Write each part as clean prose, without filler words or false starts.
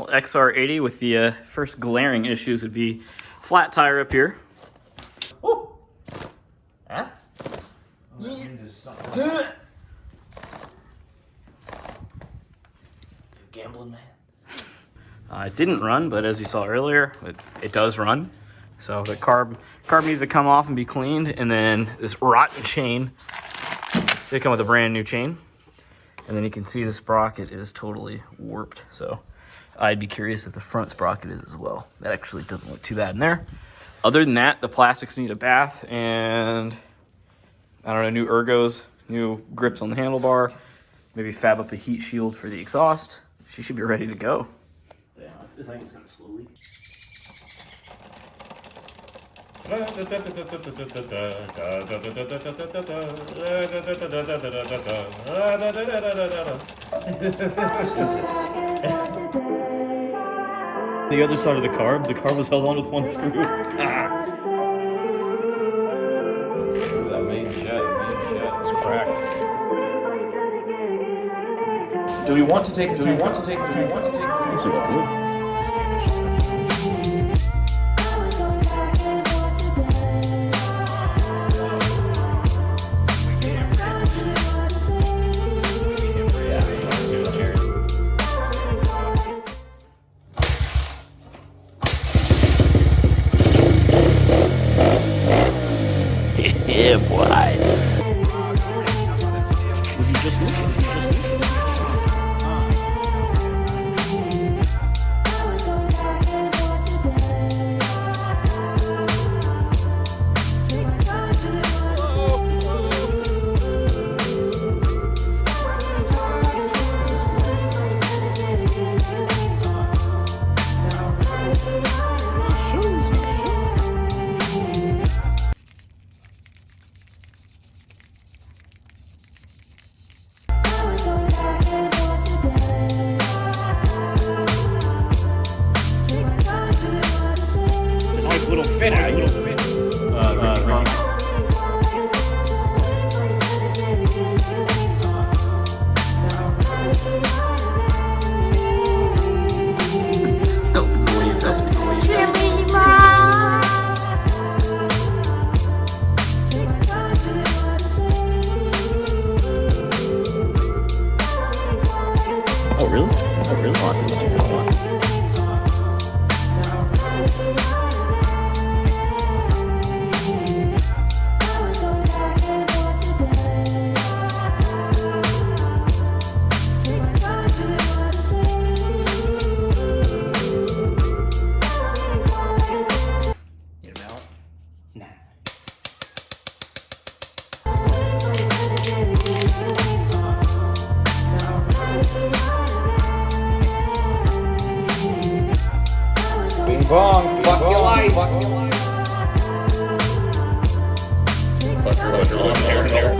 Well, XR80 with the first glaring issues would be flat tire up here. Oh! Huh? Gambling man. It didn't run, but as you saw earlier, it does run. So the carb needs to come off and be cleaned, and then this rotten chain. They come with a brand new chain, and then you can see the sprocket is totally warped. So I'd be curious if the front sprocket is as well. That actually doesn't look too bad in there. Other than that, the plastics need a bath, and I don't know, new ergos, new grips on the handlebar, maybe fab up a heat shield for the exhaust. She should be ready to go. Yeah, I think it's kind of slowly. The other side of the carb was held on with one screw. That main jet is cracked. Do we want to take it? This is good. Yeah, boy. Little fit. Oh, really? Oh, really? Oh, this is fun. Bing bong, fuck your life. Fuck your life. There.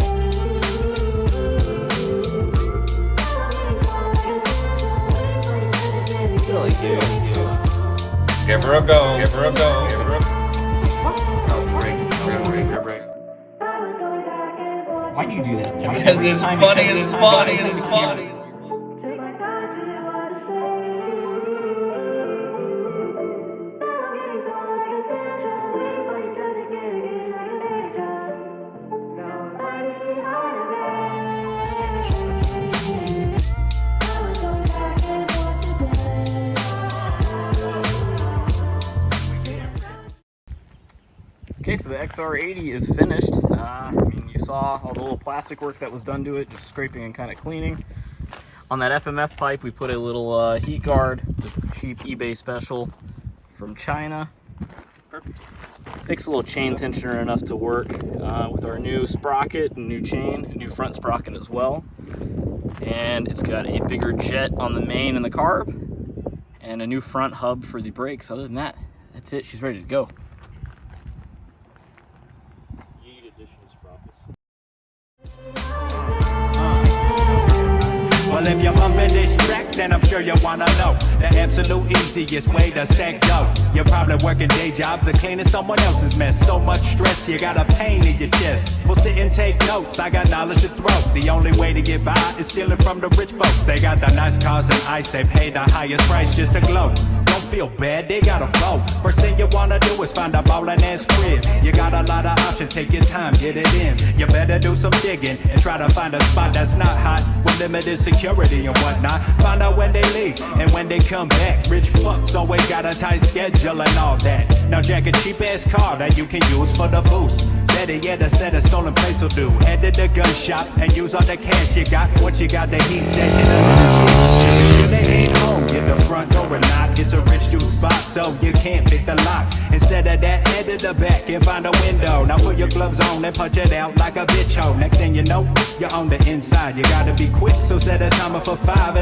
Really do. Give her a go. Break. Why do you do that? Because it's funny. Okay, so the XR80 is finished. I mean, you saw all the little plastic work that was done to it, just scraping and kind of cleaning. On that FMF pipe, we put a little heat guard, just cheap eBay special from China. Perfect. Takes a little chain tensioner enough to work with our new sprocket and new chain, a new front sprocket as well. And it's got a bigger jet on the main and the carb, and a new front hub for the brakes. Other than that, that's it. She's ready to go. Well, if you're bumping this track, then I'm sure you wanna know the absolute easiest way to stack dough. You're probably working day jobs or cleaning someone else's mess. So much stress, you got a pain in your chest. Well, sit and take notes, I got knowledge to throw. The only way to get by is stealing from the rich folks. They got the nice cars and ice, they pay the highest price just to glow. Don't feel bad, they got a blow. First thing you wanna do is find a ballin' ass crib. You got a lot of options, take your time, get it in. You better do some digging and try to find a spot that's not hot with limited security and whatnot. Find out when they leave and when they come back. Rich fucks always got a tight schedule and all that. Now jack a cheap ass car that you can use for the boost. Better yet, a set of stolen plates will do. Head to the gun shop and use all the cash you got. Once you got the heat station under the seat, sure they ain't home. Get the front door and lock. It's a rich dude spot, so you can't pick the lock. Instead of that, head to the back and find a window. Now put your gloves on and punch it out like a bitch hoe. Next thing you know, you're on the inside. You gotta be quick, so set a timer for 5 and